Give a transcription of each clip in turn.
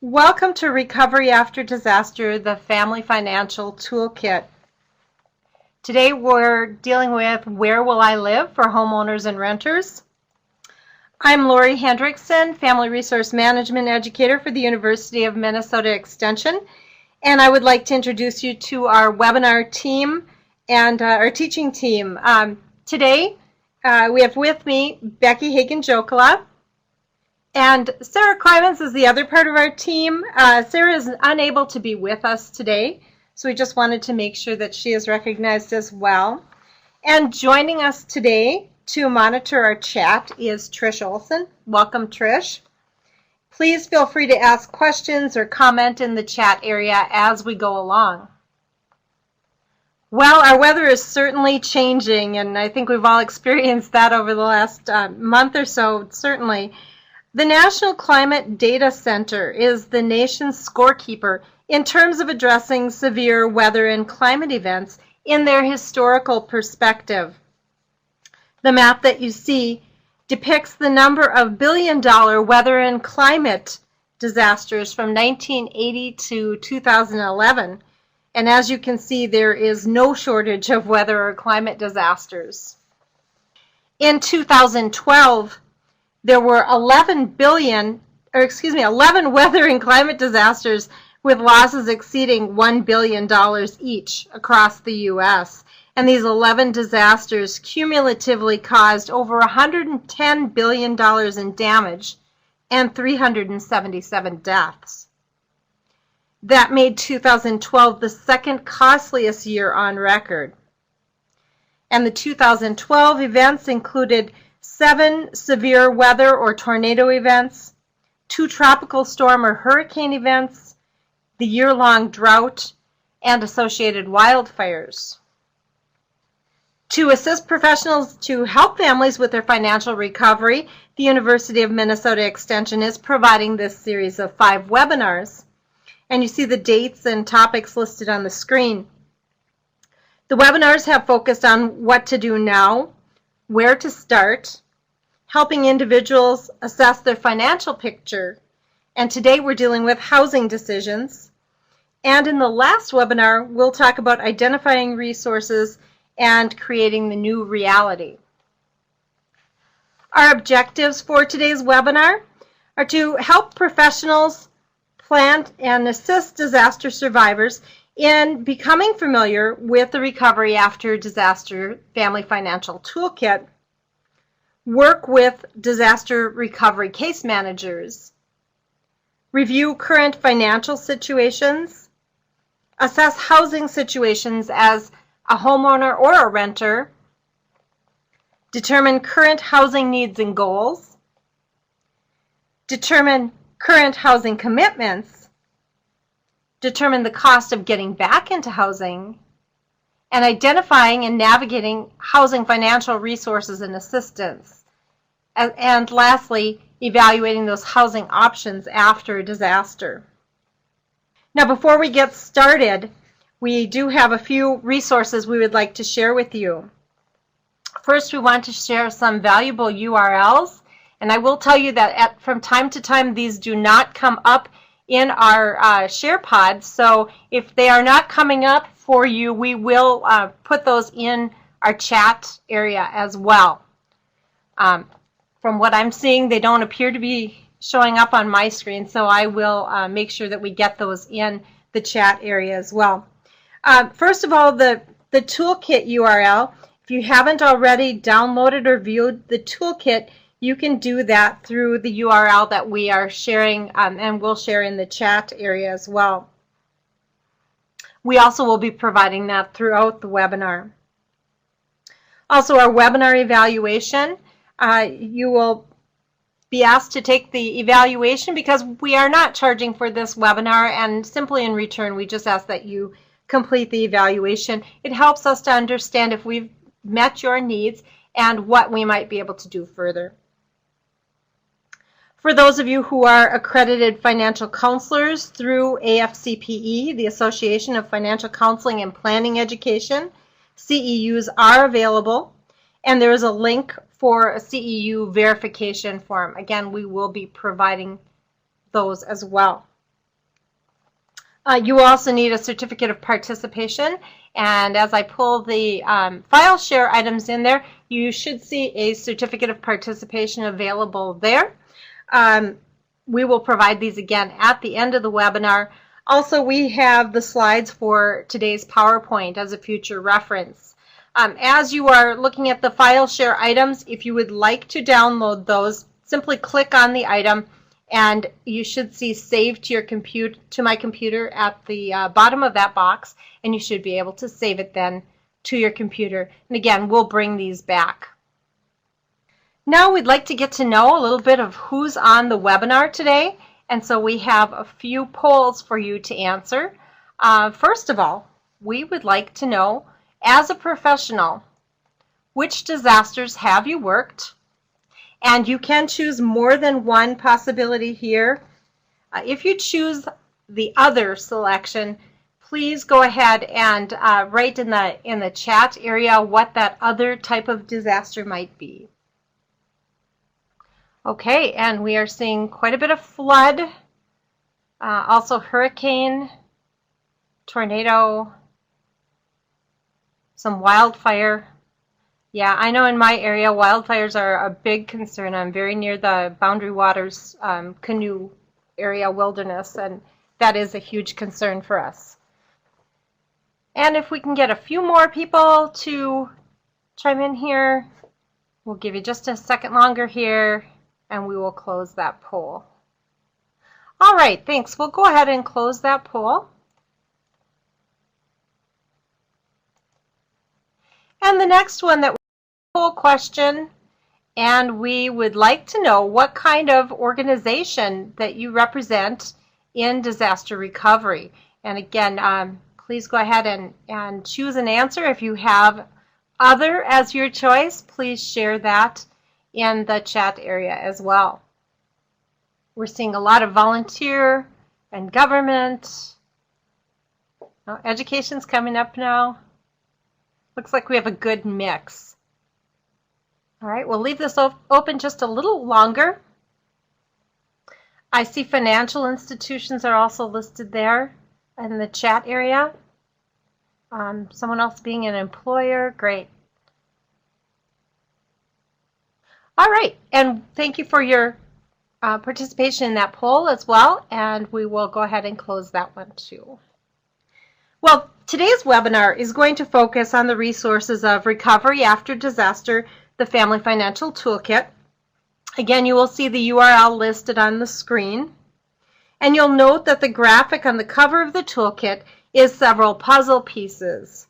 Welcome to Recovery After Disaster, the Family Financial Toolkit. Today we're dealing with Where Will I Live for homeowners and renters. I'm Lori Hendrickson, Family Resource Management Educator for the University of Minnesota Extension, and I would like to introduce you to our webinar team and our teaching team. Today we have with me Becky Hagen-Jokala. And Sarah Clemens is the other part of our team. Sarah is unable to be with us today, so we just wanted to make sure that she is recognized as well. And joining us today to monitor our chat is Trish Olson. Welcome, Trish. Please feel free to ask questions or comment in the chat area as we go along. Well, our weather is certainly changing, and I think we've all experienced that over the last month or so, certainly. The National Climate Data Center is the nation's scorekeeper in terms of addressing severe weather and climate events in their historical perspective. The map that you see depicts the number of billion-dollar weather and climate disasters from 1980 to 2011. And as you can see, there is no shortage of weather or climate disasters. In 2012, there were 11 weather and climate disasters with losses exceeding $1 billion each across the U.S. And these 11 disasters cumulatively caused over $110 billion in damage and 377 deaths. That made 2012 the second costliest year on record. And the 2012 events included 7 severe weather or tornado events, 2 tropical storm or hurricane events, the year-long drought, and associated wildfires. To assist professionals to help families with their financial recovery, the University of Minnesota Extension is providing this series of 5 webinars. And you see the dates and topics listed on the screen. The webinars have focused on what to do now, where to start, helping individuals assess their financial picture, and today we're dealing with housing decisions. And in the last webinar, we'll talk about identifying resources and creating the new reality. Our objectives for today's webinar are to help professionals plan and assist disaster survivors in becoming familiar with the Recovery After Disaster Family Financial Toolkit, work with disaster recovery case managers, review current financial situations, assess housing situations as a homeowner or a renter, determine current housing needs and goals, determine current housing commitments, determine the cost of getting back into housing, and identifying and navigating housing financial resources and assistance. And lastly, evaluating those housing options after a disaster. Now, before we get started, we do have a few resources we would like to share with you. First, we want to share some valuable URLs, and I will tell you that from time to time these do not come up in our share pods, so if they are not coming up for you, we will put those in our chat area as well. From what I'm seeing, they don't appear to be showing up on my screen, so I will make sure that we get those in the chat area as well. First of all, the toolkit URL. If you haven't already downloaded or viewed the toolkit, you can do that through the URL that we are sharing, and we'll share in the chat area as well. We also will be providing that throughout the webinar. Also, our webinar evaluation, you will be asked to take the evaluation because we are not charging for this webinar, and simply in return we just ask that you complete the evaluation. It helps us to understand if we've met your needs and what we might be able to do further. For those of you who are accredited financial counselors through AFCPE, the Association of Financial Counseling and Planning Education, CEUs are available, and there is a link for a CEU verification form. Again, we will be providing those as well. You also need a certificate of participation, and as I pull the file share items in there, you should see a certificate of participation available there. We will provide these again at the end of the webinar. Also, we have the slides for today's PowerPoint as a future reference. As you are looking at the file share items, if you would like to download those, simply click on the item and you should see Save to your computer, to my computer at the bottom of that box, and you should be able to save it then to your computer. And again, we'll bring these back. Now we'd like to get to know a little bit of who's on the webinar today, and so we have a few polls for you to answer. First of all, we would like to know, as a professional, which disasters have you worked? And you can choose more than one possibility here. If you choose the other selection, please go ahead and write in the chat area what that other type of disaster might be. Okay, and we are seeing quite a bit of flood, also hurricane, tornado, some wildfire. Yeah, I know in my area wildfires are a big concern. I'm very near the Boundary Waters canoe area wilderness, and that is a huge concern for us. And if we can get a few more people to chime in here, we'll give you just a second longer here, and we will close that poll. All right, thanks. We'll go ahead and close that poll. And the next one that poll question, and we would like to know what kind of organization that you represent in disaster recovery. And again, please go ahead and choose an answer. If you have other as your choice, please share that in the chat area as well. We're seeing a lot of volunteer and government. Oh, education's coming up now. Looks like we have a good mix. All right, we'll leave this open just a little longer. I see financial institutions are also listed there in the chat area. Someone else being an employer, great. All right, and thank you for your participation in that poll as well, and we will go ahead and close that one too. Well, today's webinar is going to focus on the resources of Recovery After Disaster, the Family Financial Toolkit. Again, you will see the URL listed on the screen. And you'll note that the graphic on the cover of the toolkit is several puzzle pieces.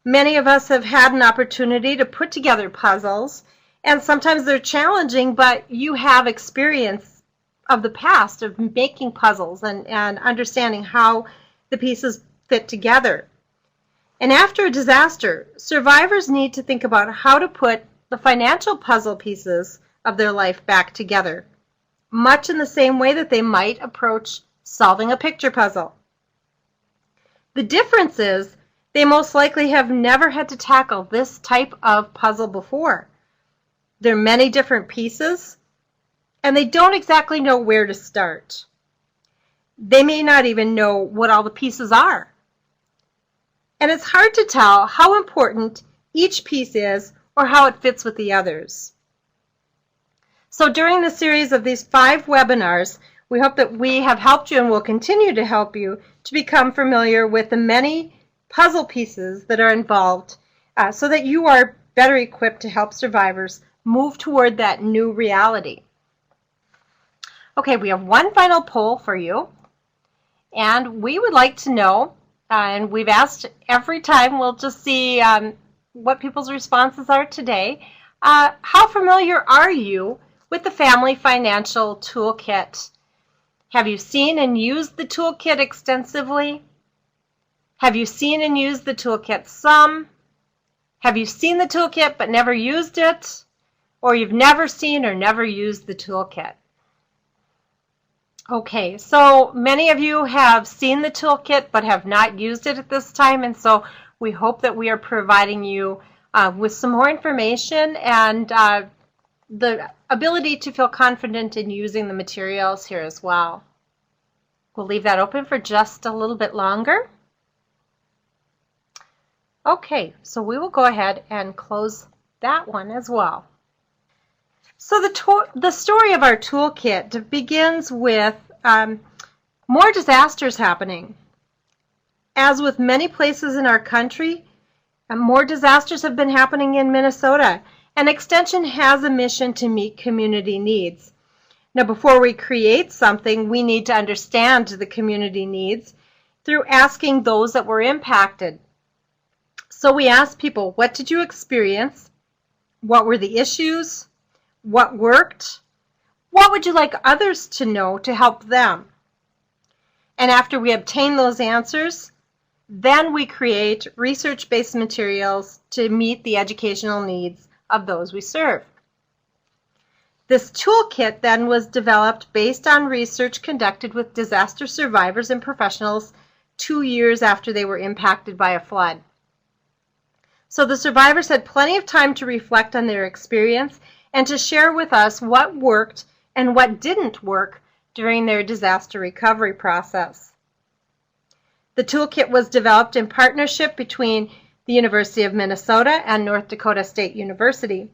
Many of us have had an opportunity to put together puzzles, and sometimes they're challenging, but you have experience of the past of making puzzles and understanding how the pieces fit together. And after a disaster, survivors need to think about how to put the financial puzzle pieces of their life back together, much in the same way that they might approach solving a picture puzzle. The difference is they most likely have never had to tackle this type of puzzle before. There are many different pieces, and they don't exactly know where to start. They may not even know what all the pieces are. And it's hard to tell how important each piece is or how it fits with the others. So during the series of these 5 webinars, we hope that we have helped you and will continue to help you to become familiar with the many puzzle pieces that are involved so that you are better equipped to help survivors move toward that new reality. Okay, we have one final poll for you, and we would like to know, and we've asked every time, we'll just see what people's responses are today. How familiar are you with the Family Financial Toolkit? Have you seen and used the toolkit extensively? Have you seen and used the toolkit some? Have you seen the toolkit but never used it? Or you've never seen or never used the toolkit? Okay, so many of you have seen the toolkit but have not used it at this time, and so we hope that we are providing you with some more information and the ability to feel confident in using the materials here as well. We'll leave that open for just a little bit longer. Okay, so we will go ahead and close that one as well. So the story of our toolkit begins with more disasters happening. As with many places in our country, more disasters have been happening in Minnesota, and Extension has a mission to meet community needs. Now, before we create something, we need to understand the community needs through asking those that were impacted. So we asked people, what did you experience? What were the issues? What worked? What would you like others to know to help them? And after we obtain those answers, then we create research-based materials to meet the educational needs of those we serve. This toolkit then was developed based on research conducted with disaster survivors and professionals 2 years after they were impacted by a flood. So the survivors had plenty of time to reflect on their experience and to share with us what worked and what didn't work during their disaster recovery process. The toolkit was developed in partnership between the University of Minnesota and North Dakota State University.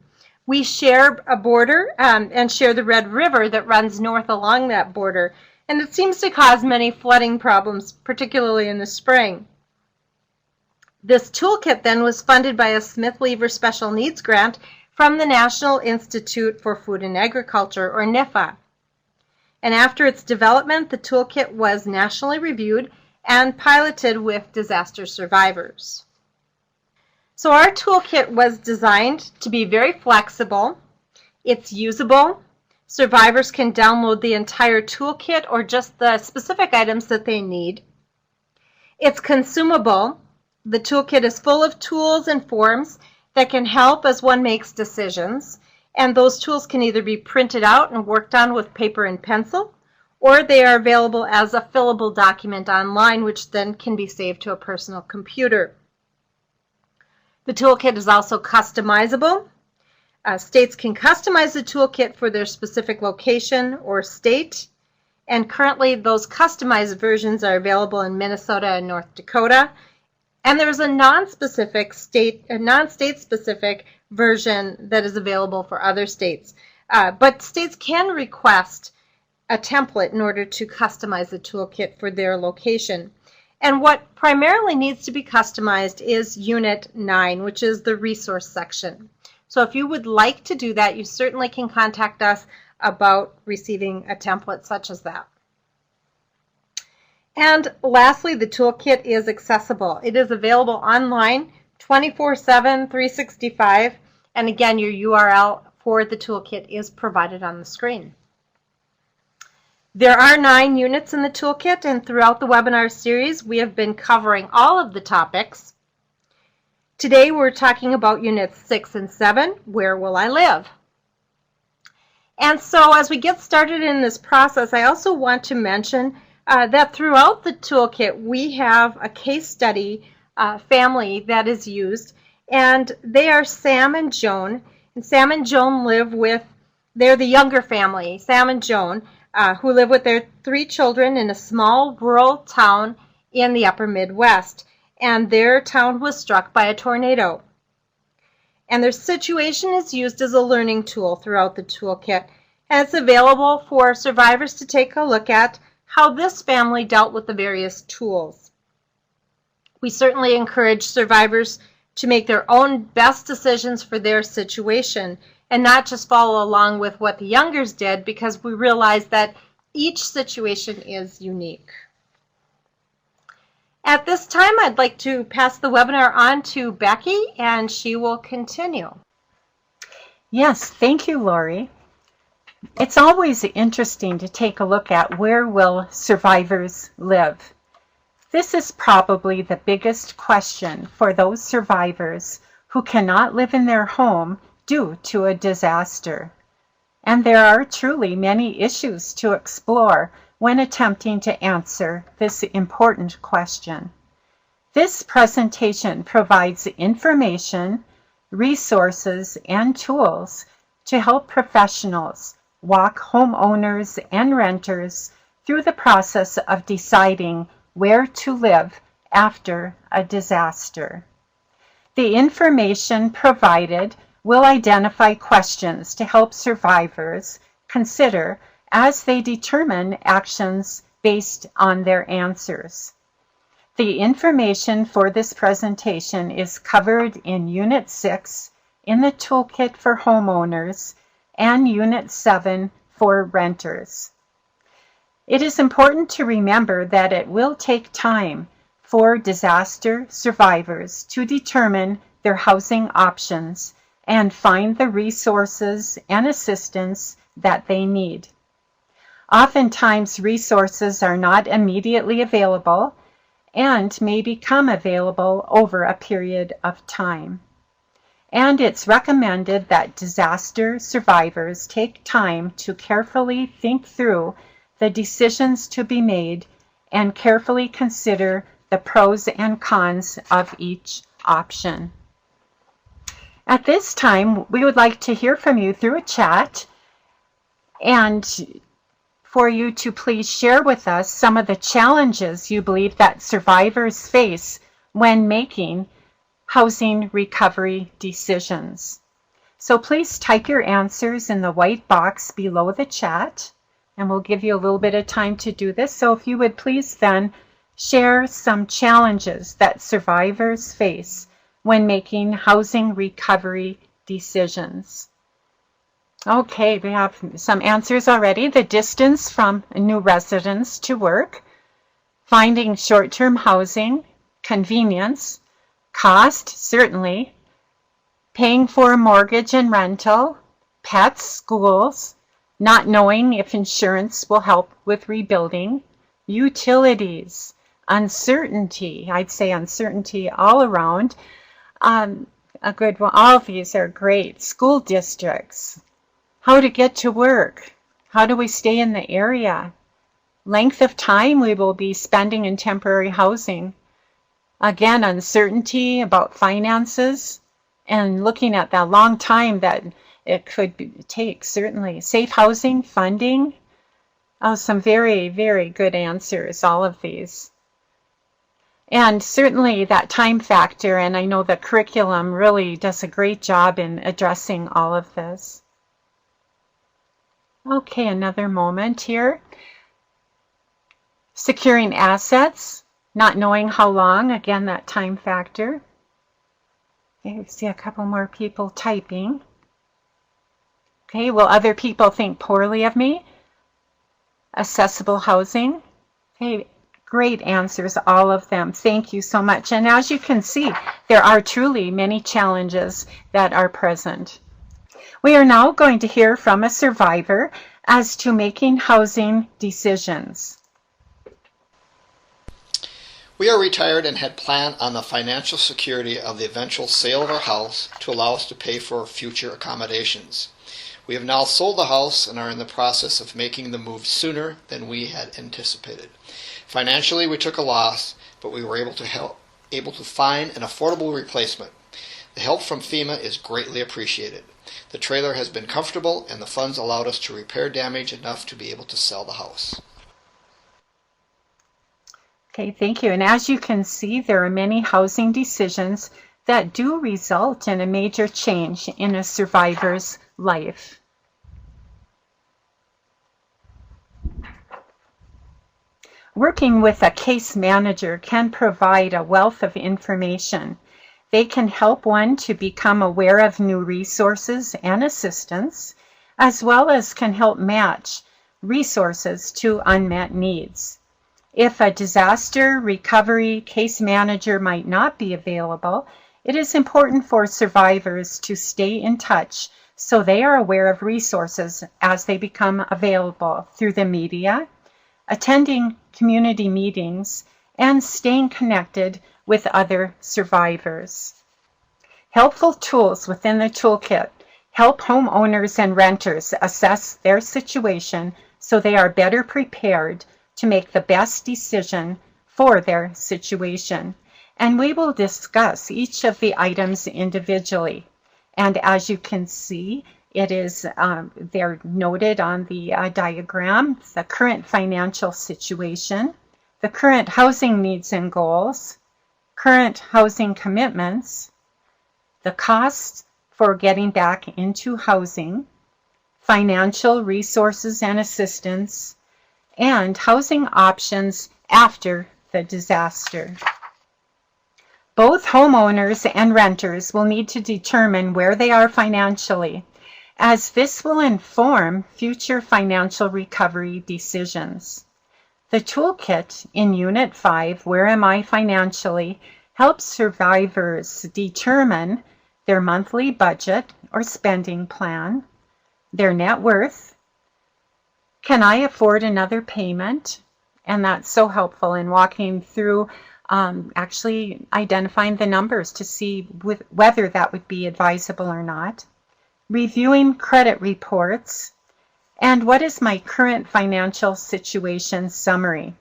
We share a border and share the Red River that runs north along that border, and it seems to cause many flooding problems, particularly in the spring. This toolkit then was funded by a Smith-Lever Special Needs Grant from the National Institute for Food and Agriculture, or NIFA. And after its development, the toolkit was nationally reviewed and piloted with disaster survivors. So our toolkit was designed to be very flexible. It's usable. Survivors can download the entire toolkit or just the specific items that they need. It's consumable. The toolkit is full of tools and forms that can help as one makes decisions, and those tools can either be printed out and worked on with paper and pencil, or they are available as a fillable document online, which then can be saved to a personal computer. The toolkit is also customizable. States can customize the toolkit for their specific location or state, and currently those customized versions are available in Minnesota and North Dakota. And there's a non-state specific version that is available for other states. But states can request a template in order to customize the toolkit for their location. And what primarily needs to be customized is Unit 9, which is the resource section. So if you would like to do that, you certainly can contact us about receiving a template such as that. And lastly, the toolkit is accessible. It is available online 24/7, 365, and again, your URL for the toolkit is provided on the screen. There are 9 units in the toolkit, and throughout the webinar series, we have been covering all of the topics. Today, we're talking about Units 6 and 7, Where Will I Live? And so as we get started in this process, I also want to mention that throughout the toolkit, we have a case study family that is used, and they are Sam and Joan. And Sam and Joan they're the younger family, Sam and Joan, who live with their 3 children in a small rural town in the upper Midwest. And their town was struck by a tornado. And their situation is used as a learning tool throughout the toolkit. And it's available for survivors to take a look at how this family dealt with the various tools. We certainly encourage survivors to make their own best decisions for their situation and not just follow along with what the youngers did, because we realize that each situation is unique. At this time, I'd like to pass the webinar on to Becky, and she will continue. Yes, thank you, Lori. It's always interesting to take a look at where will survivors live. This is probably the biggest question for those survivors who cannot live in their home due to a disaster. And there are truly many issues to explore when attempting to answer this important question. This presentation provides information, resources, and tools to help professionals walk homeowners and renters through the process of deciding where to live after a disaster. The information provided will identify questions to help survivors consider as they determine actions based on their answers. The information for this presentation is covered in Unit 6 in the Toolkit for Homeowners and Unit 7 for renters. It is important to remember that it will take time for disaster survivors to determine their housing options and find the resources and assistance that they need. Oftentimes, resources are not immediately available and may become available over a period of time. And it's recommended that disaster survivors take time to carefully think through the decisions to be made and carefully consider the pros and cons of each option. At this time, we would like to hear from you through a chat and for you to please share with us some of the challenges you believe that survivors face when making housing recovery decisions. So please type your answers in the white box below the chat, and we'll give you a little bit of time to do this. So if you would please then share some challenges that survivors face when making housing recovery decisions. Okay, we have some answers already. The distance from new residence to work, finding short-term housing, convenience, cost, certainly, paying for a mortgage and rental, pets, schools, not knowing if insurance will help with rebuilding, utilities, uncertainty. I'd say uncertainty all around. A good one. All of these are great. School districts, how to get to work, how do we stay in the area, length of time we will be spending in temporary housing. Again, uncertainty about finances and looking at that long time that it could take, certainly. Safe housing, funding. Oh, some very, very good answers, all of these. And certainly that time factor, and I know the curriculum really does a great job in addressing all of this. Okay, another moment here. Securing assets, not knowing how long, again, that time factor. Okay, we see a couple more people typing. Okay, will other people think poorly of me? Accessible housing. Okay, great answers, all of them. Thank you so much. And as you can see, there are truly many challenges that are present. We are now going to hear from a survivor as to making housing decisions. We are retired and had planned on the financial security of the eventual sale of our house to allow us to pay for future accommodations. We have now sold the house and are in the process of making the move sooner than we had anticipated. Financially, we took a loss, but we were able to find an affordable replacement. The help from FEMA is greatly appreciated. The trailer has been comfortable, and the funds allowed us to repair damage enough to be able to sell the house. Okay, thank you. And as you can see, there are many housing decisions that do result in a major change in a survivor's life. Working with a case manager can provide a wealth of information. They can help one to become aware of new resources and assistance, as well as can help match resources to unmet needs. If a disaster recovery case manager might not be available, it is important for survivors to stay in touch so they are aware of resources as they become available through the media, attending community meetings, and staying connected with other survivors. Helpful tools within the toolkit help homeowners and renters assess their situation so they are better prepared to make the best decision for their situation. And we will discuss each of the items individually. And as you can see It is, they're noted on the diagram, the current financial situation, the current housing needs and goals, current housing commitments, the costs for getting back into housing, financial resources and assistance, and housing options after the disaster. Both homeowners and renters will need to determine where they are financially, as this will inform future financial recovery decisions. The toolkit in Unit 5, Where Am I Financially, helps survivors determine their monthly budget or spending plan, their net worth, can I afford another payment? And that's so helpful in walking through actually identifying the numbers to see whether that would be advisable or not, reviewing credit reports, and what is my current financial situation summary.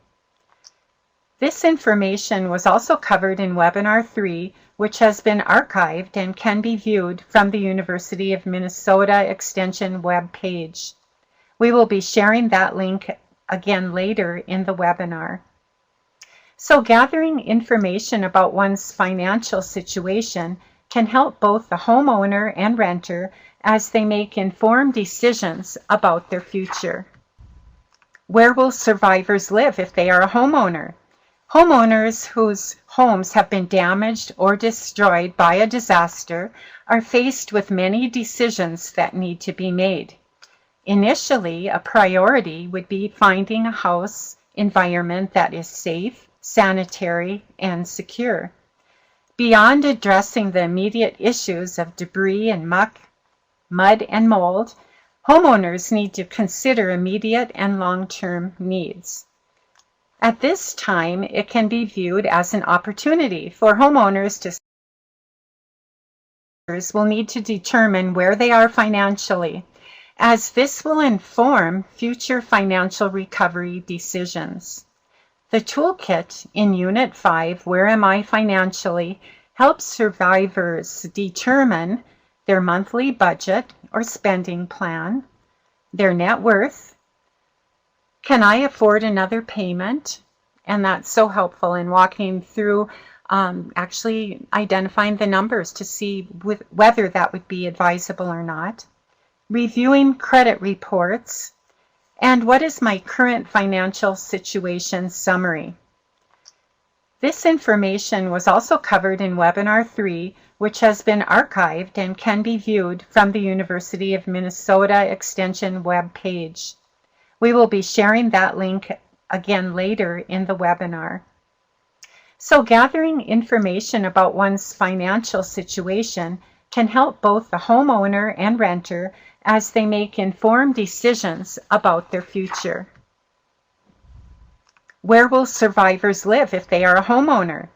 This information was also covered in Webinar 3, which has been archived and can be viewed from the University of Minnesota Extension web page. We will be sharing that link again later in the webinar. So gathering information about one's financial situation can help both the homeowner and renter as they make informed decisions about their future. Where will survivors live if they are a homeowner? Homeowners whose homes have been damaged or destroyed by a disaster are faced with many decisions that need to be made. Initially, a priority would be finding a house environment that is safe, sanitary, and secure. Beyond addressing the immediate issues of debris and muck, mud and mold, homeowners need to consider immediate and long-term needs. At this time, it can be viewed as an opportunity for homeowners to will need to determine where they are financially, as this will inform future financial recovery decisions. The toolkit in Unit 5, Where Am I Financially, helps survivors determine their monthly budget or spending plan, their net worth, can I afford another payment? And that's so helpful in walking through actually identifying the numbers to see whether that would be advisable or not, reviewing credit reports, and what is my current financial situation summary. This information was also covered in Webinar 3, which has been archived and can be viewed from the University of Minnesota Extension web page. We will be sharing that link again later in the webinar. So gathering information about one's financial situation can help both the homeowner and renter as they make informed decisions about their future. Where will survivors live if they are a homeowner?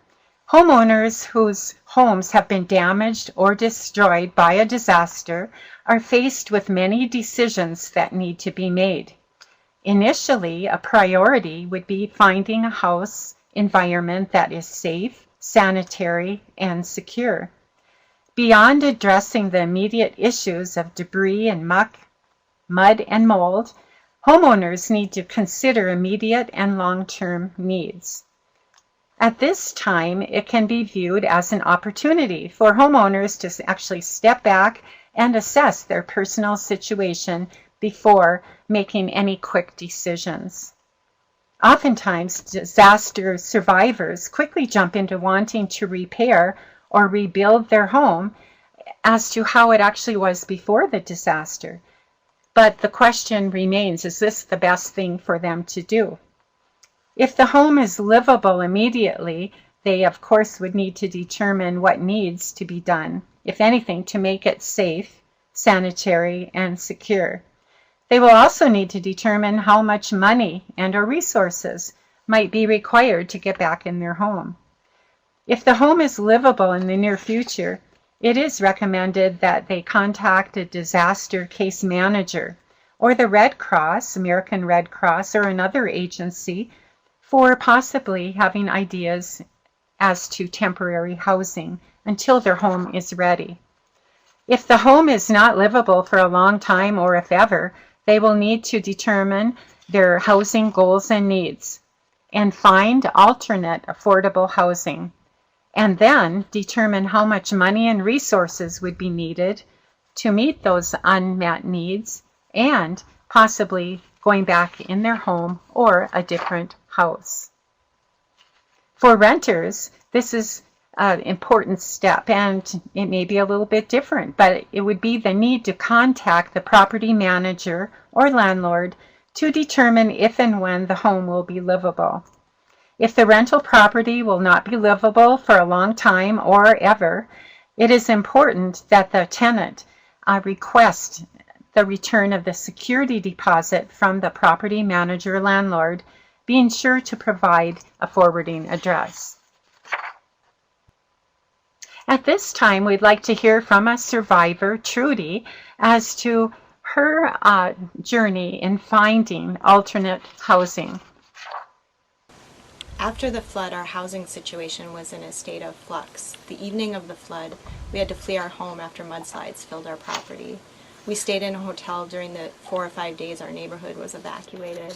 Homeowners whose homes have been damaged or destroyed by a disaster are faced with many decisions that need to be made. Initially, a priority would be finding a house environment that is safe, sanitary, and secure. Beyond addressing the immediate issues of debris and muck, mud and mold, homeowners need to consider immediate and long-term needs. At this time, it can be viewed as an opportunity for homeowners to actually step back and assess their personal situation before making any quick decisions. Oftentimes, disaster survivors quickly jump into wanting to repair or rebuild their home as to how it actually was before the disaster. But the question remains, is this the best thing for them to do? If the home is livable immediately, they of course would need to determine what needs to be done, if anything, to make it safe, sanitary, and secure. They will also need to determine how much money and/or resources might be required to get back in their home. If the home is livable in the near future, it is recommended that they contact a disaster case manager or the Red Cross, American Red Cross, or another agency for possibly having ideas as to temporary housing until their home is ready. If the home is not livable for a long time or if ever, they will need to determine their housing goals and needs and find alternate affordable housing, and then determine how much money and resources would be needed to meet those unmet needs and possibly going back in their home or a different house. For renters, this is an important step, and it may be a little bit different, but it would be the need to contact the property manager or landlord to determine if and when the home will be livable. If the rental property will not be livable for a long time or ever, it is important that the tenant request the return of the security deposit from the property manager landlord, being sure to provide a forwarding address. At this time, we'd like to hear from a survivor, Trudy, as to her journey in finding alternate housing. After the flood, our housing situation was in a state of flux. The evening of the flood, we had to flee our home after mudslides filled our property. We stayed in a hotel during the 4 or 5 days our neighborhood was evacuated.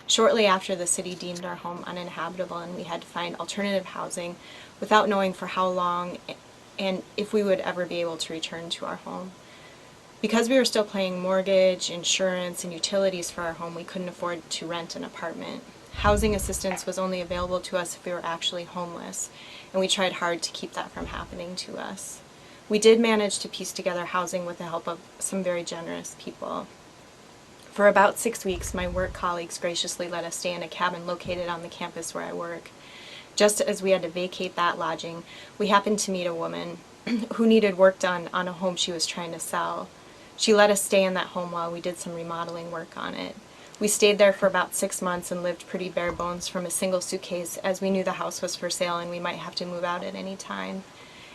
Shortly after, the city deemed our home uninhabitable and we had to find alternative housing without knowing for how long and if we would ever be able to return to our home. Because we were still paying mortgage, insurance, and utilities for our home, we couldn't afford to rent an apartment. Housing assistance was only available to us if we were actually homeless, and we tried hard to keep that from happening to us. We did manage to piece together housing with the help of some very generous people. For about 6 weeks, my work colleagues graciously let us stay in a cabin located on the campus where I work. Just as we had to vacate that lodging, we happened to meet a woman who needed work done on a home she was trying to sell. She let us stay in that home while we did some remodeling work on it. We stayed there for about 6 months and lived pretty bare bones from a single suitcase, as we knew the house was for sale and we might have to move out at any time.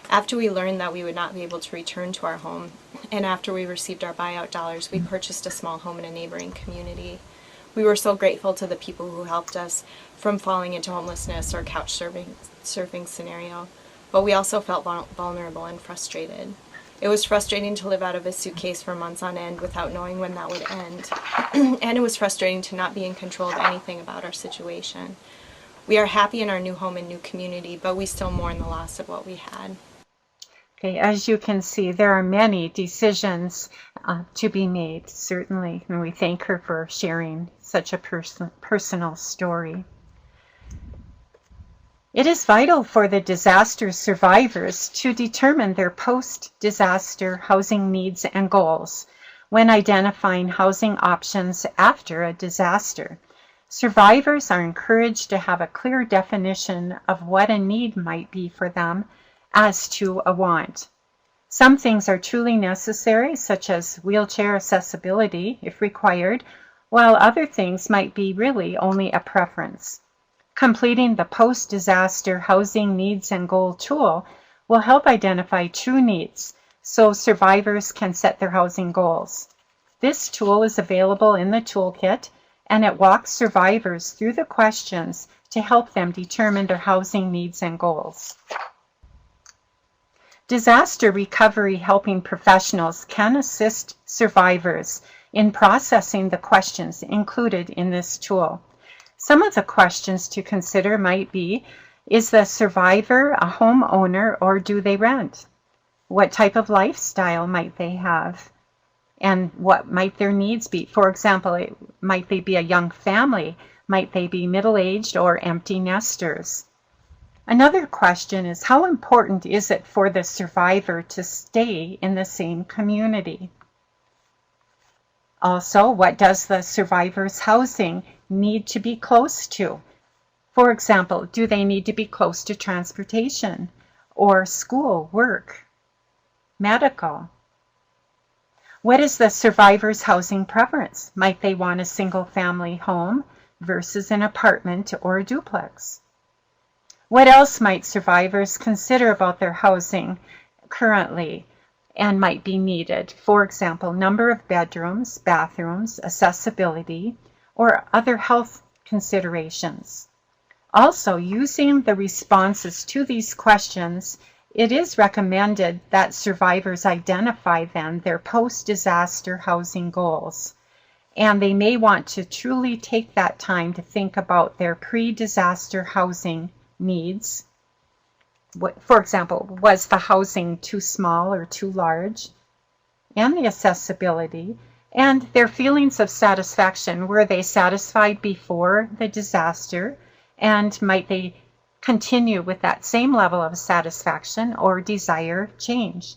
After we learned that we would not be able to return to our home, and after we received our buyout dollars, we purchased a small home in a neighboring community. We were so grateful to the people who helped us from falling into homelessness or couch surfing scenario, but we also felt vulnerable and frustrated. It was frustrating to live out of a suitcase for months on end without knowing when that would end, and it was frustrating to not be in control of anything about our situation. We are happy in our new home and new community, but we still mourn the loss of what we had. Okay, as you can see, there are many decisions to be made, certainly, and we thank her for sharing such a personal story. It is vital for the disaster survivors to determine their post-disaster housing needs and goals when identifying housing options after a disaster. Survivors are encouraged to have a clear definition of what a need might be for them as to a want. Some things are truly necessary, such as wheelchair accessibility if required, while other things might be really only a preference. Completing the post-disaster housing needs and goal tool will help identify true needs so survivors can set their housing goals. This tool is available in the toolkit, and it walks survivors through the questions to help them determine their housing needs and goals. Disaster recovery helping professionals can assist survivors in processing the questions included in this tool. Some of the questions to consider might be, is the survivor a homeowner or do they rent? What type of lifestyle might they have? And what might their needs be? For example, might they be a young family? Might they be middle-aged or empty nesters? Another question is, how important is it for the survivor to stay in the same community? Also, what does the survivor's housing need to be close to? For example, do they need to be close to transportation or school, work, medical? What is the survivor's housing preference? Might they want a single-family home versus an apartment or a duplex? What else might survivors consider about their housing currently and might be needed? For example, number of bedrooms, bathrooms, accessibility, or other health considerations. Also, using the responses to these questions It is recommended that survivors identify then their post-disaster housing goals, and they may want to truly take that time to think about their pre-disaster housing needs. For example, was the housing too small or too large? And the accessibility, and their feelings of satisfaction. Were they satisfied before the disaster, and might they continue with that same level of satisfaction or desire change?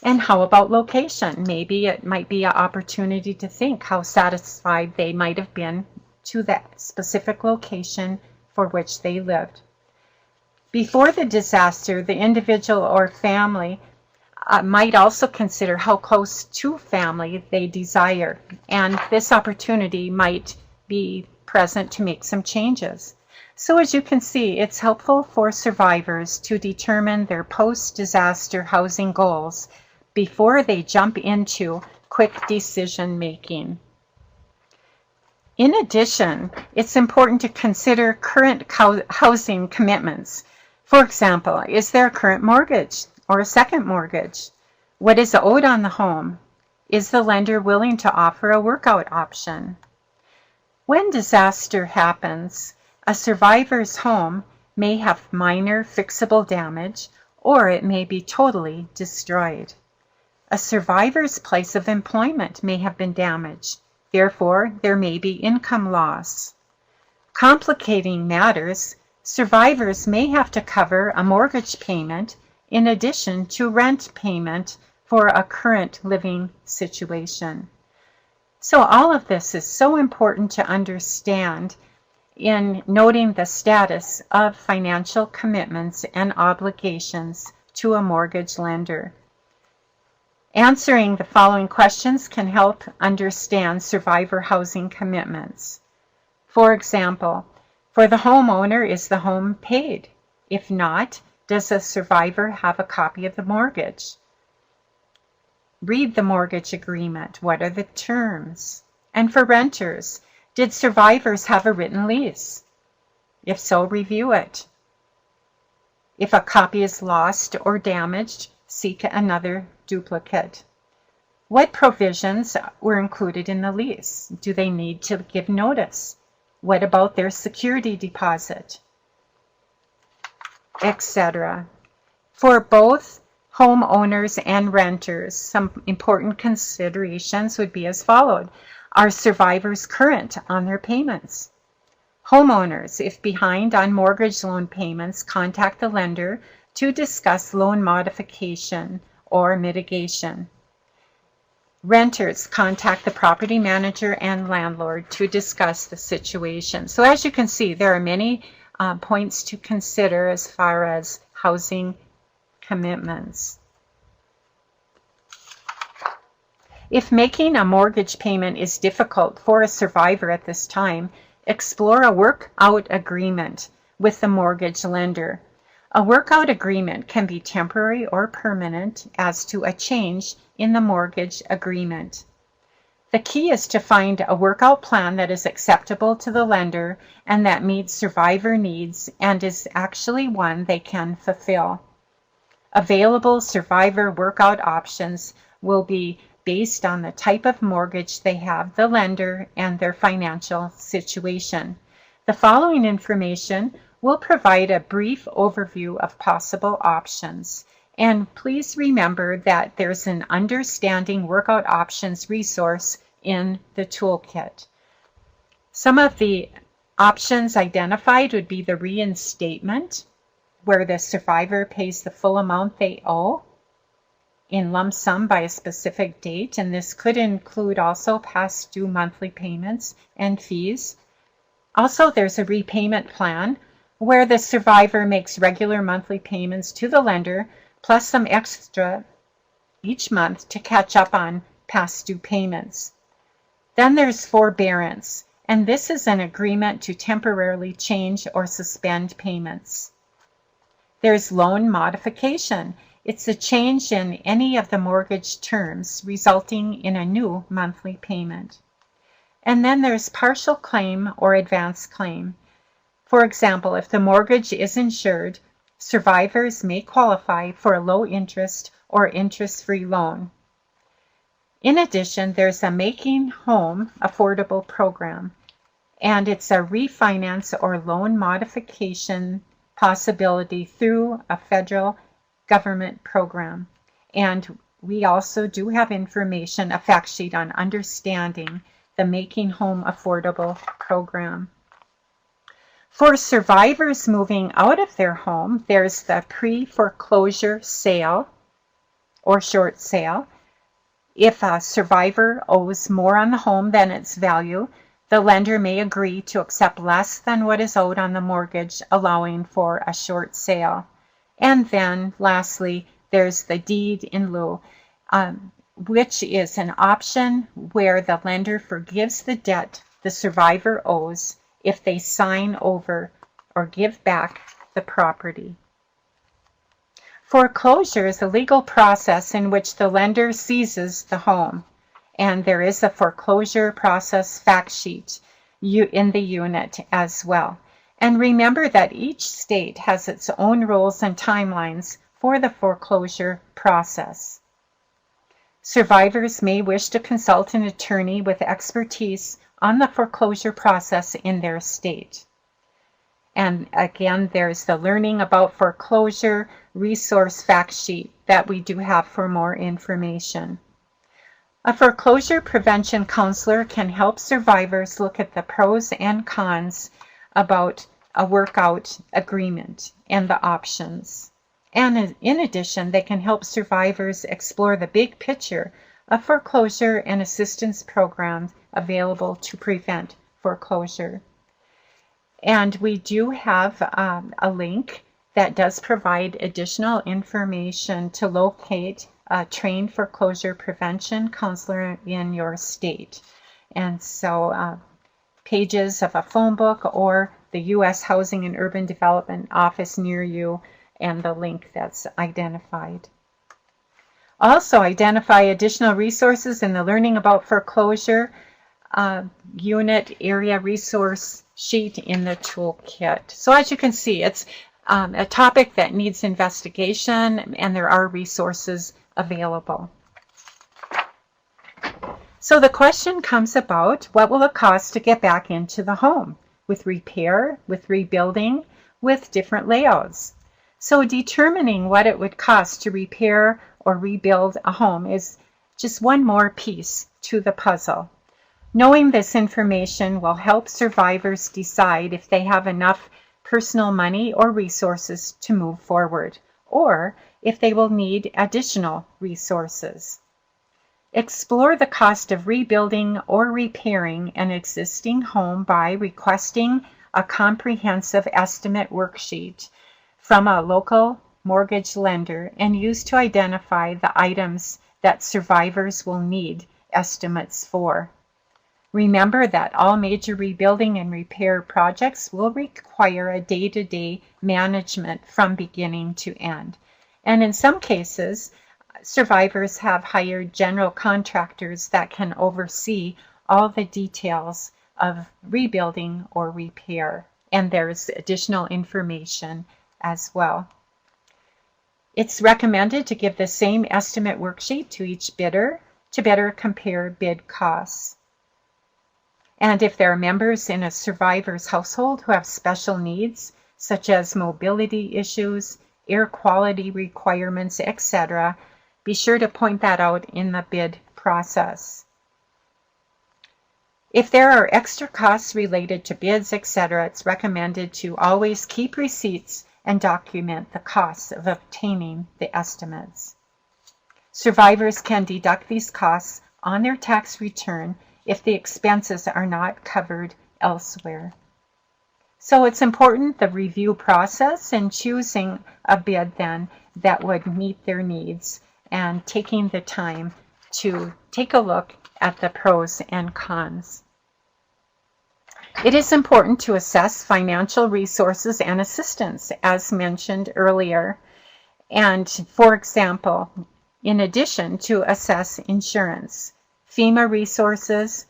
And how about location? Maybe it might be an opportunity to think how satisfied they might have been to that specific location for which they lived. Before the disaster, the individual or family might also consider how close to family they desire, and this opportunity might be present to make some changes. So as you can see, it's helpful for survivors to determine their post-disaster housing goals before they jump into quick decision making. In addition, it's important to consider current housing commitments. For example, is there a current mortgage or a second mortgage? What is owed on the home? Is the lender willing to offer a workout option? When disaster happens, a survivor's home may have minor fixable damage, or it may be totally destroyed. A survivor's place of employment may have been damaged. Therefore, there may be income loss. Complicating matters, survivors may have to cover a mortgage payment in addition to rent payment for a current living situation. So all of this is so important to understand in noting the status of financial commitments and obligations to a mortgage lender. Answering the following questions can help understand survivor housing commitments. For example, for the homeowner, is the home paid? If not, does the survivor have a copy of the mortgage? Read the mortgage agreement. What are the terms? And for renters, did survivors have a written lease? If so, review it. If a copy is lost or damaged, seek another duplicate. What provisions were included in the lease? Do they need to give notice? What about their security deposit? Etc. For both homeowners and renters, some important considerations would be as followed. Are survivors current on their payments? Homeowners, if behind on mortgage loan payments, contact the lender to discuss loan modification or mitigation. Renters, contact the property manager and landlord to discuss the situation. So as you can see, there are many points to consider as far as housing commitments. If making a mortgage payment is difficult for a survivor at this time, explore a workout agreement with the mortgage lender. A workout agreement can be temporary or permanent as to a change in the mortgage agreement. The key is to find a workout plan that is acceptable to the lender and that meets survivor needs and is actually one they can fulfill. Available survivor workout options will be based on the type of mortgage they have, the lender, and their financial situation. The following information will provide a brief overview of possible options. And please remember that there's an Understanding Workout Options resource in the toolkit. Some of the options identified would be the reinstatement, where the survivor pays the full amount they owe in lump sum by a specific date, and this could include also past due monthly payments and fees. Also, there's a repayment plan where the survivor makes regular monthly payments to the lender plus some extra each month to catch up on past due payments. Then there's forbearance, and this is an agreement to temporarily change or suspend payments. There's loan modification. It's a change in any of the mortgage terms resulting in a new monthly payment. And then there's partial claim or advance claim. For example, if the mortgage is insured, survivors may qualify for a low-interest or interest-free loan. In addition, there's a Making Home Affordable program, and it's a refinance or loan modification possibility through a federal government program. And we also do have information, a fact sheet on understanding the Making Home Affordable program. For survivors moving out of their home, there's the pre-foreclosure sale or short sale. If a survivor owes more on the home than its value, the lender may agree to accept less than what is owed on the mortgage, allowing for a short sale. And then lastly, there's the deed in lieu, which is an option where the lender forgives the debt the survivor owes if they sign over or give back the property. Foreclosure is a legal process in which the lender seizes the home, and there is a foreclosure process fact sheet in the unit as well. And remember that each state has its own rules and timelines for the foreclosure process. Survivors may wish to consult an attorney with expertise on the foreclosure process in their state. And again, there's the Learning About Foreclosure resource fact sheet that we do have for more information. A foreclosure prevention counselor can help survivors look at the pros and cons about a workout agreement and the options. And in addition, they can help survivors explore the big picture of foreclosure and assistance programs available to prevent foreclosure. And we do have a link that does provide additional information to locate a trained foreclosure prevention counselor in your state. And so pages of a phone book or the U.S. Housing and Urban Development Office near you and the link that's identified. Also identify additional resources in the Learning About Foreclosure unit area resource sheet in the toolkit. So as you can see, it's a topic that needs investigation, and there are resources available. So the question comes about, what will it cost to get back into the home? With repair, with rebuilding, with different layouts. So determining what it would cost to repair or rebuild a home is just one more piece to the puzzle. Knowing this information will help survivors decide if they have enough personal money or resources to move forward, or if they will need additional resources. Explore the cost of rebuilding or repairing an existing home by requesting a comprehensive estimate worksheet from a local mortgage lender and use to identify the items that survivors will need estimates for. Remember that all major rebuilding and repair projects will require a day-to-day management from beginning to end. And in some cases, survivors have hired general contractors that can oversee all the details of rebuilding or repair. And there's additional information as well. It's recommended to give the same estimate worksheet to each bidder to better compare bid costs. And if there are members in a survivor's household who have special needs, such as mobility issues, air quality requirements, etc., be sure to point that out in the bid process. If there are extra costs related to bids, etc., it's recommended to always keep receipts and document the costs of obtaining the estimates. Survivors can deduct these costs on their tax return if the expenses are not covered elsewhere. So it's important the review process and choosing a bid then that would meet their needs and taking the time to take a look at the pros and cons. It is important to assess financial resources and assistance, as mentioned earlier. And for example, in addition to assess insurance, FEMA resources,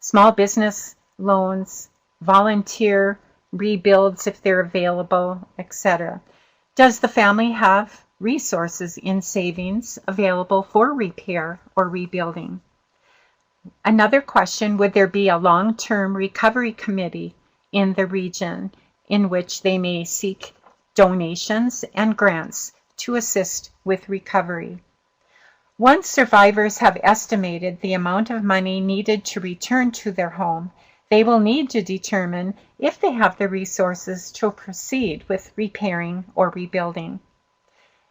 small business loans, volunteer rebuilds if they're available, etc. Does the family have resources in savings available for repair or rebuilding? Another question, would there be a long-term recovery committee in the region in which they may seek donations and grants to assist with recovery? Once survivors have estimated the amount of money needed to return to their home, they will need to determine if they have the resources to proceed with repairing or rebuilding.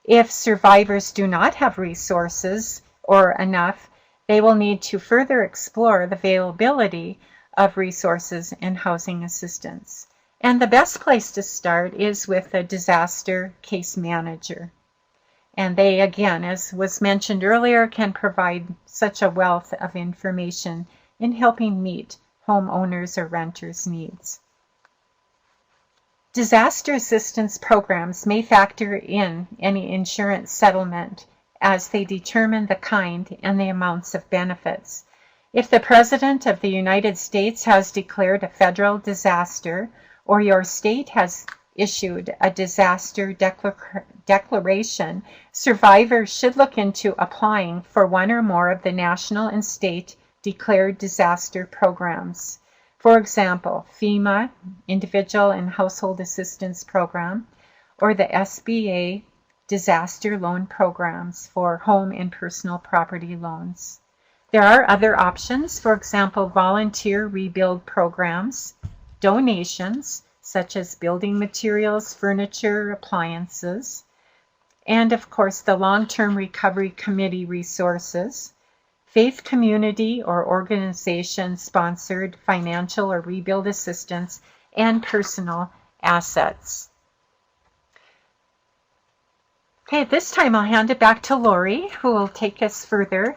If survivors do not have resources or enough, they will need to further explore the availability of resources and housing assistance. And the best place to start is with a disaster case manager. And they, again, as was mentioned earlier, can provide such a wealth of information in helping meet homeowners or renters' needs. Disaster assistance programs may factor in any insurance settlement as they determine the kind and the amounts of benefits. If the President of the United States has declared a federal disaster, or your state has issued a disaster declaration, survivors should look into applying for one or more of the national and state declared disaster programs. For example, FEMA, Individual and Household Assistance Program, or the SBA disaster loan programs for home and personal property loans. There are other options, for example, volunteer rebuild programs, donations, such as building materials, furniture, appliances, and of course the long-term recovery committee resources, faith community or organization sponsored financial or rebuild assistance, and personal assets. Okay, at this time I'll hand it back to Lori, who will take us further.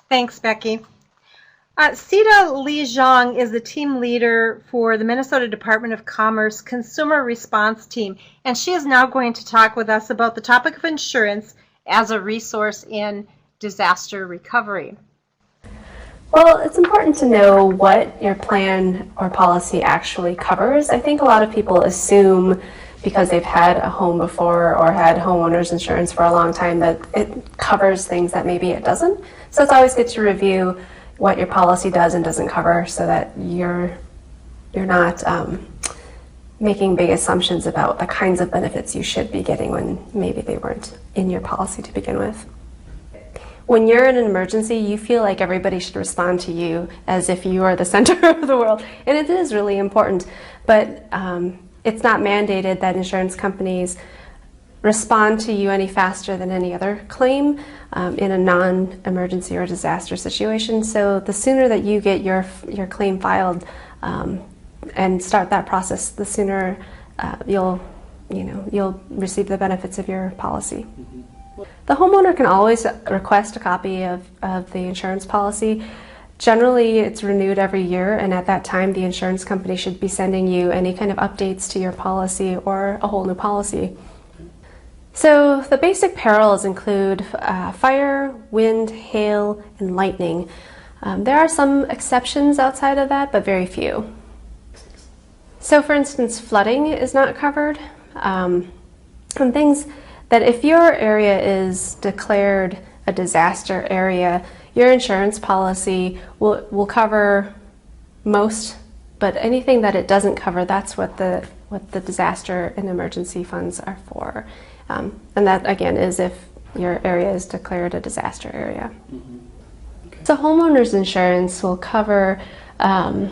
Thanks, Becky. Sita Lee Zhang is the team leader for the Minnesota Department of Commerce Consumer Response Team, and she is now going to talk with us about the topic of insurance as a resource in disaster recovery. Well, it's important to know what your plan or policy actually covers. I think a lot of people assume because they've had a home before or had homeowners insurance for a long time that it covers things that maybe it doesn't. So it's always good to review what your policy does and doesn't cover so that you're not making big assumptions about the kinds of benefits you should be getting when maybe they weren't in your policy to begin with. When you're in an emergency, you feel like everybody should respond to you as if you are the center of the world, and it is really important, but it's not mandated that insurance companies respond to you any faster than any other claim in a non-emergency or disaster situation. So the sooner that you get your claim filed and start that process, the sooner you'll receive the benefits of your policy. The homeowner can always request a copy of the insurance policy. Generally, it's renewed every year, and at that time, the insurance company should be sending you any kind of updates to your policy or a whole new policy. So the basic perils include fire, wind, hail, and lightning. There are some exceptions outside of that, but very few. So for instance, flooding is not covered. And things that if your area is declared a disaster area, your insurance policy will cover most, but anything that it doesn't cover, that's what the disaster and emergency funds are for. And that, again, is if your area is declared a disaster area. Mm-hmm. Okay. So homeowners insurance will cover homeowners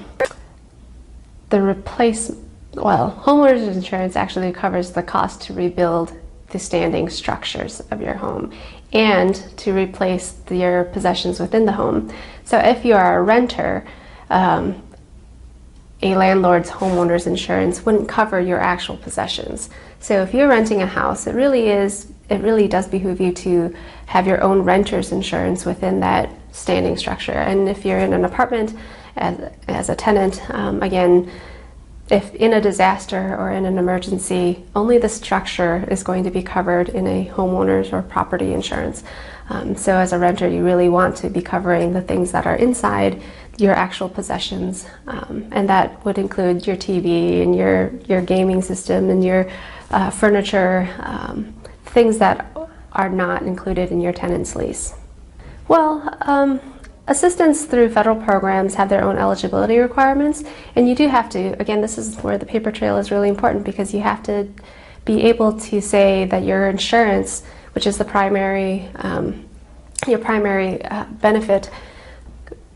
insurance actually covers the cost to rebuild the standing structures of your home and to replace your possessions within the home. So if you are a renter, a landlord's homeowner's insurance wouldn't cover your actual possessions. So if you're renting a house, it really does behoove you to have your own renter's insurance within that standing structure. And if you're in an apartment as a tenant, again, if in a disaster or in an emergency, only the structure is going to be covered in a homeowner's or property insurance. So as a renter, you really want to be covering the things that are inside your actual possessions, and that would include your TV and your gaming system and your furniture, things that are not included in your tenant's lease? Well, assistance through federal programs have their own eligibility requirements, and you do have to, again, this is where the paper trail is really important, because you have to be able to say that your insurance, which is the primary, your primary benefit,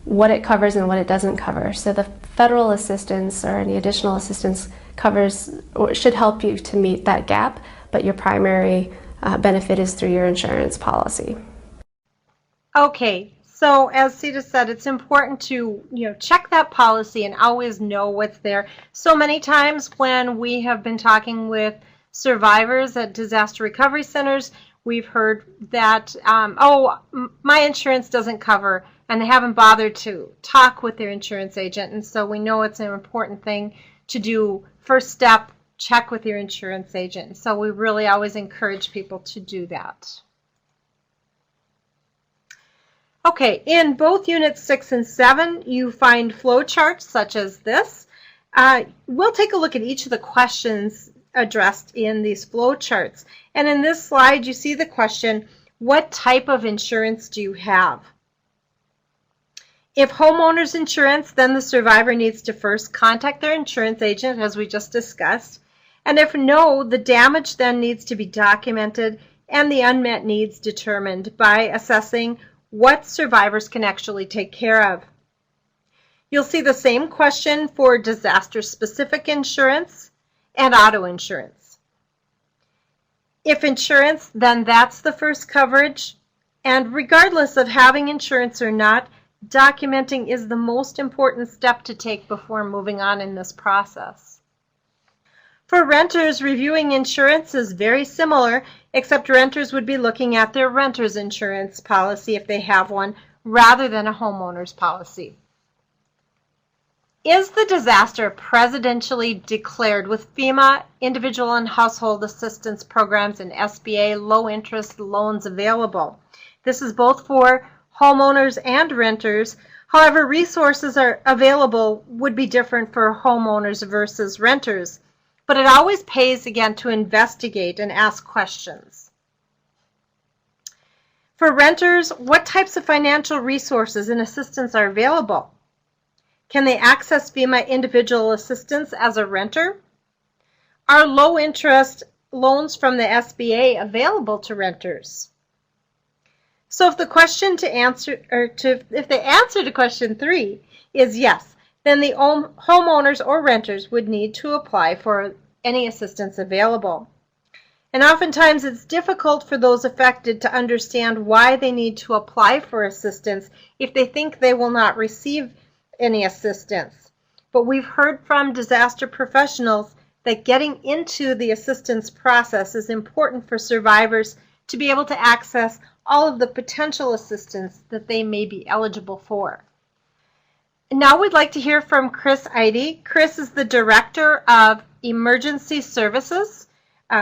what it covers and what it doesn't cover. So the federal assistance or any additional assistance covers or should help you to meet that gap, but your primary benefit is through your insurance policy. Okay, so as Sita said, it's important to check that policy and always know what's there. So many times when we have been talking with survivors at disaster recovery centers, we've heard that, oh, my insurance doesn't cover, and they haven't bothered to talk with their insurance agent. And so we know it's an important thing to do. First step, check with your insurance agent. So we really always encourage people to do that. Okay, in both Units 6 and 7, you find flowcharts such as this. We'll take a look at each of the questions addressed in these flowcharts. And in this slide, you see the question, what type of insurance do you have? If homeowner's insurance, then the survivor needs to first contact their insurance agent, as we just discussed. And if no, the damage then needs to be documented and the unmet needs determined by assessing what survivors can actually take care of. You'll see the same question for disaster-specific insurance and auto insurance. If insurance, then that's the first coverage. And regardless of having insurance or not, documenting is the most important step to take before moving on in this process. For renters, reviewing insurance is very similar, except renters would be looking at their renter's insurance policy if they have one, rather than a homeowner's policy. Is the disaster presidentially declared with FEMA individual and household assistance programs and SBA low-interest loans available? This is both for homeowners and renters. However, resources are available would be different for homeowners versus renters. But it always pays, again, to investigate and ask questions. For renters, what types of financial resources and assistance are available? Can they access FEMA individual assistance as a renter? Are low-interest loans from the SBA available to renters? So if the question to answer, if the answer to question 3 is yes, then the homeowners or renters would need to apply for any assistance available. And oftentimes it's difficult for those affected to understand why they need to apply for assistance if they think they will not receive any assistance. But we've heard from disaster professionals that getting into the assistance process is important for survivors to be able to access all of the potential assistance that they may be eligible for. And now we'd like to hear from Chris Eide. Chris is the Director of Emergency Services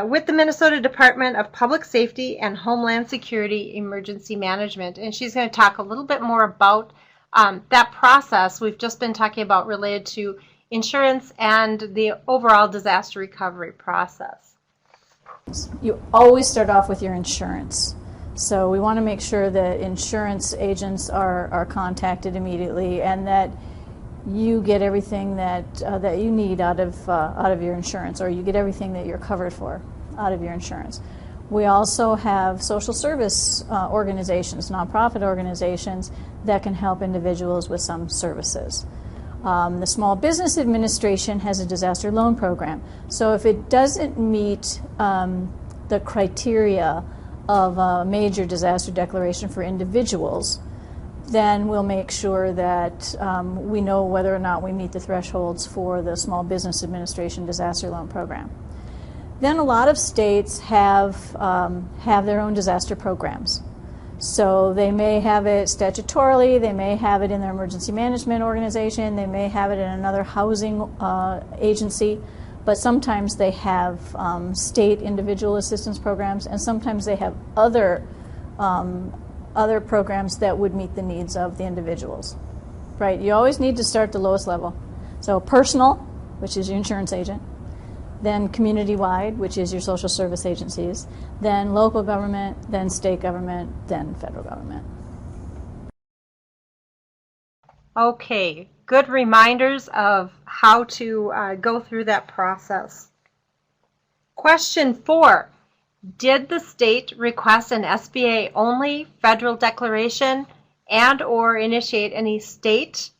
with the Minnesota Department of Public Safety and Homeland Security Emergency Management. And she's going to talk a little bit more about that process we've just been talking about related to insurance and the overall disaster recovery process. You always start off with your insurance. So we want to make sure that insurance agents are contacted immediately and that you get everything that you need out of your insurance, or you get everything that you're covered for out of your insurance. We also have social service organizations, nonprofit organizations that can help individuals with some services. The Small Business Administration has a disaster loan program. So if it doesn't meet the criteria of a major disaster declaration for individuals, then we'll make sure that we know whether or not we meet the thresholds for the Small Business Administration disaster loan program. Then a lot of states have their own disaster programs. So they may have it statutorily, they may have it in their emergency management organization, they may have it in another housing agency, but sometimes they have state individual assistance programs, and sometimes they have other programs that would meet the needs of the individuals. Right? You always need to start the lowest level. So personal, which is your insurance agent, then community-wide, which is your social service agencies, then local government, then state government, then federal government. Okay, good reminders of how to go through that process. Question 4. Did the state request an SBA-only federal declaration and or initiate any state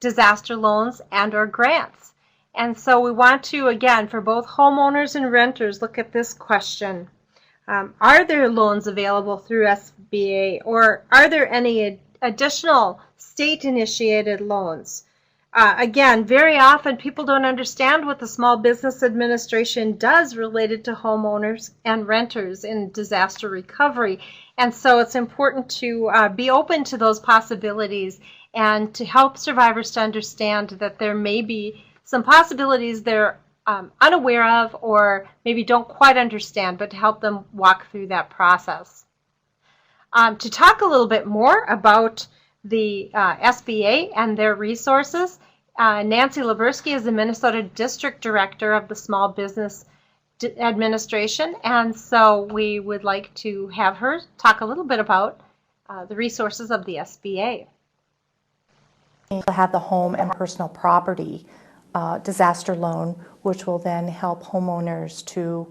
disaster loans and or grants? And so we want to, again, for both homeowners and renters, look at this question. Are there loans available through SBA, or are there any additional state-initiated loans? Again, very often people don't understand what the Small Business Administration does related to homeowners and renters in disaster recovery. And so it's important to be open to those possibilities and to help survivors to understand that there may be some possibilities they're unaware of or maybe don't quite understand, but to help them walk through that process. To talk a little bit more about the SBA and their resources, Nancy Leversky is the Minnesota District Director of the Small Business Administration, and so we would like to have her talk a little bit about the resources of the SBA. To have the home and personal property disaster loan, which will then help homeowners to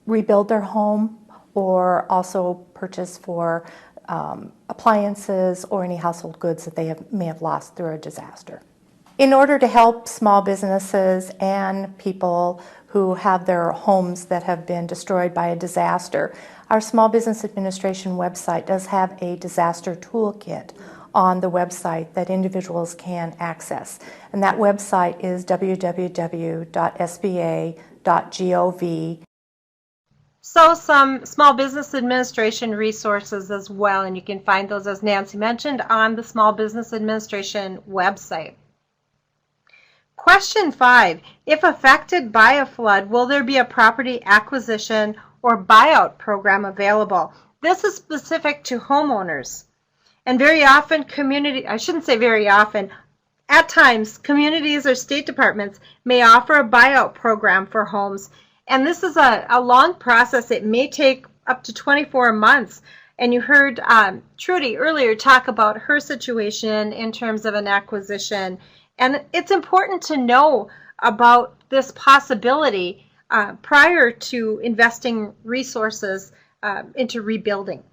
rebuild their home or also purchase for appliances or any household goods that they may have lost through a disaster. In order to help small businesses and people who have their homes that have been destroyed by a disaster, our Small Business Administration website does have a disaster toolkit on the website that individuals can access. And that website is www.sba.gov. So some Small Business Administration resources as well, and you can find those, as Nancy mentioned, on the Small Business Administration website. Question 5. If affected by a flood, will there be a property acquisition or buyout program available? This is specific to homeowners. And very often I shouldn't say very often, at times communities or state departments may offer a buyout program for homes. And this is a long process. It may take up to 24 months. And you heard Trudy earlier talk about her situation in terms of an acquisition. And it's important to know about this possibility prior to investing resources into rebuilding.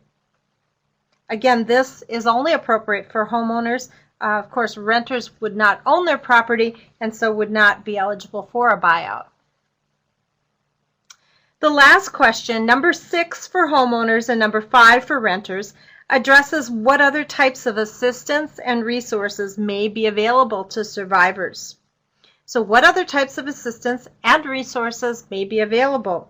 Again, this is only appropriate for homeowners. Of course, renters would not own their property and so would not be eligible for a buyout. The last question, number 6 for homeowners and number 5 for renters, addresses what other types of assistance and resources may be available to survivors. So what other types of assistance and resources may be available?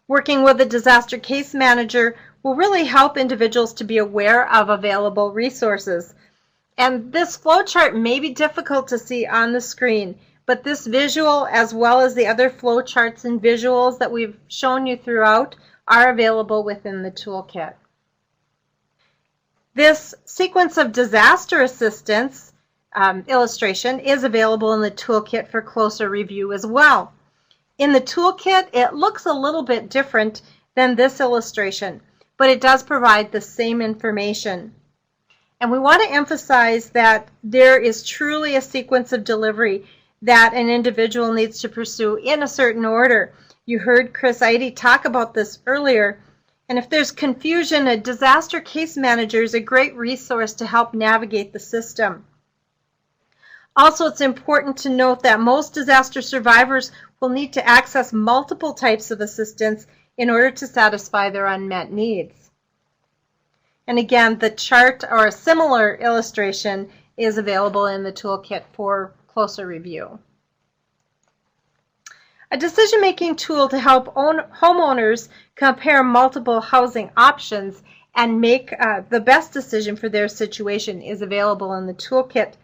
Working with a disaster case manager will really help individuals to be aware of available resources. And this flowchart may be difficult to see on the screen, but this visual, as well as the other flowcharts and visuals that we've shown you throughout, are available within the toolkit. This sequence of disaster assistance illustration is available in the toolkit for closer review as well. In the toolkit, it looks a little bit different than this illustration, but it does provide the same information. And we want to emphasize that there is truly a sequence of delivery that an individual needs to pursue in a certain order. You heard Chris Eide talk about this earlier. And if there's confusion, a disaster case manager is a great resource to help navigate the system. Also, it's important to note that most disaster survivors will need to access multiple types of assistance in order to satisfy their unmet needs. And again, the chart or a similar illustration is available in the toolkit for closer review. A decision-making tool to help homeowners compare multiple housing options and make the best decision for their situation is available in the toolkit.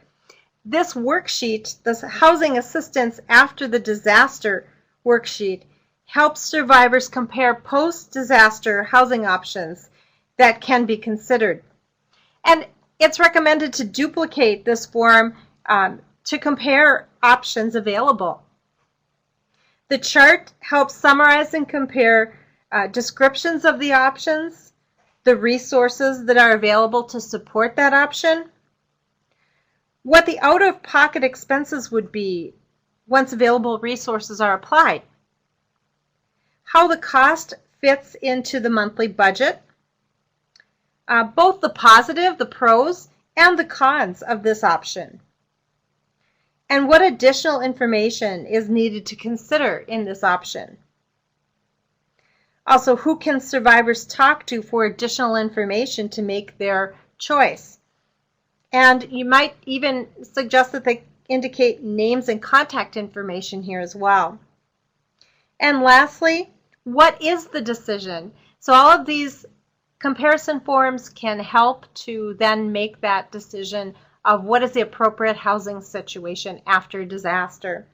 This worksheet, this Housing Assistance After the Disaster worksheet, helps survivors compare post-disaster housing options that can be considered. And it's recommended to duplicate this form to compare options available. The chart helps summarize and compare descriptions of the options, the resources that are available to support that option, what the out-of-pocket expenses would be once available resources are applied, how the cost fits into the monthly budget, both the positive, the pros, and the cons of this option, and what additional information is needed to consider in this option. Also, who can survivors talk to for additional information to make their choice? And you might even suggest that they indicate names and contact information here as well. And lastly, what is the decision? So all of these comparison forms can help to then make that decision of what is the appropriate housing situation after disaster.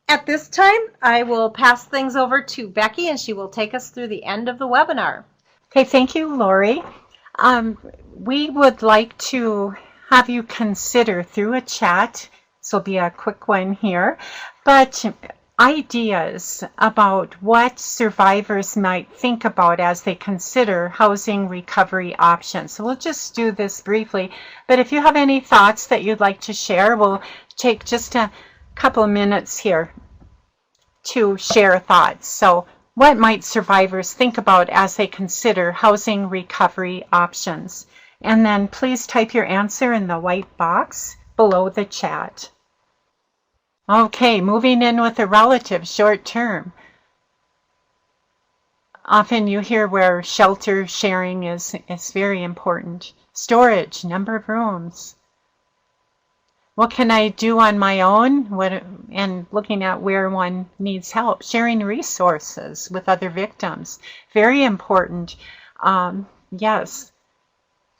At this time, I will pass things over to Becky, and she will take us through the end of the webinar. Okay, thank you, Lori. We would like to have you consider through a chat, this will be a quick one here, but ideas about what survivors might think about as they consider housing recovery options. So we'll just do this briefly, but if you have any thoughts that you'd like to share, we'll take just a couple of minutes here to share thoughts. So what might survivors think about as they consider housing recovery options? And then please type your answer in the white box below the chat. Okay, moving in with a relative short term. Often you hear where shelter sharing is very important. Storage, number of rooms. What can I do on my own? And looking at where one needs help. Sharing resources with other victims. Very important. Yes.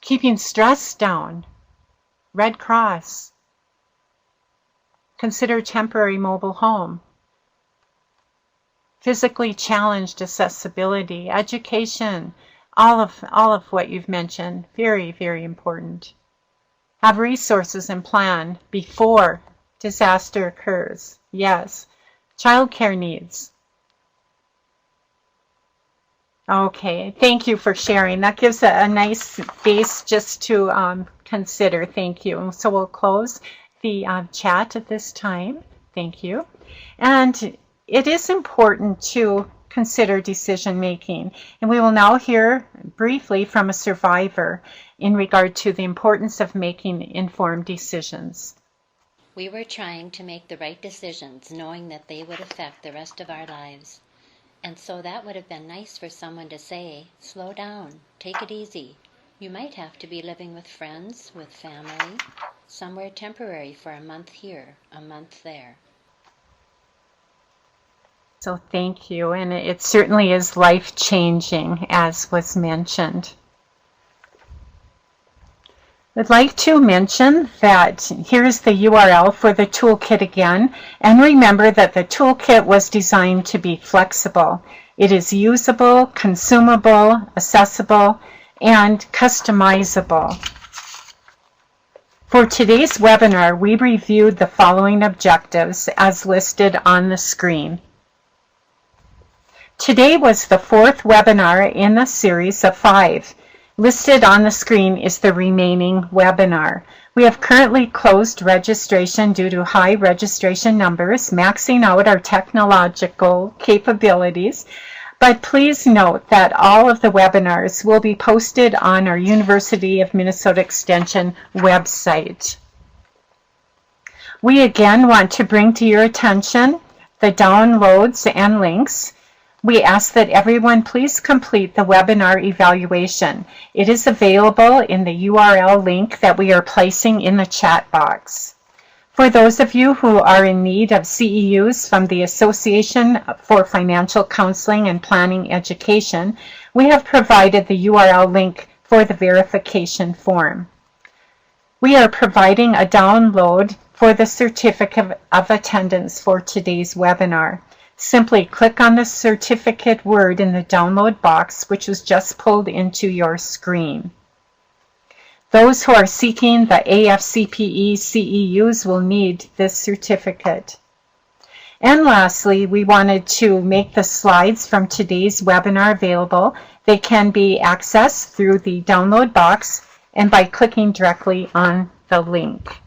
Keeping stress down. Red Cross. Consider temporary mobile home. Physically challenged accessibility. Education. All of what you've mentioned. Very, very important. Have resources and plan before disaster occurs. Yes. Childcare needs. Okay, thank you for sharing. That gives a nice base just to consider. Thank you. So we'll close the chat at this time. Thank you. And it is important to consider decision making. And we will now hear briefly from a survivor in regard to the importance of making informed decisions. We were trying to make the right decisions, knowing that they would affect the rest of our lives. And so that would have been nice for someone to say, slow down, take it easy. You might have to be living with friends, with family, somewhere temporary for a month here, a month there. So thank you, and it certainly is life-changing, as was mentioned. I'd like to mention that here's the URL for the toolkit again, and remember that the toolkit was designed to be flexible. It is usable, consumable, accessible, and customizable. For today's webinar, we reviewed the following objectives as listed on the screen. Today was the fourth webinar in a series of 5. Listed on the screen is the remaining webinar. We have currently closed registration due to high registration numbers, maxing out our technological capabilities. But please note that all of the webinars will be posted on our University of Minnesota Extension website. We again want to bring to your attention the downloads and links. We ask that everyone please complete the webinar evaluation. It is available in the URL link that we are placing in the chat box. For those of you who are in need of CEUs from the Association for Financial Counseling and Planning Education, we have provided the URL link for the verification form. We are providing a download for the certificate of attendance for today's webinar. Simply click on the certificate word in the download box, which was just pulled into your screen. Those who are seeking the AFCPE CEUs will need this certificate. And lastly, we wanted to make the slides from today's webinar available. They can be accessed through the download box and by clicking directly on the link.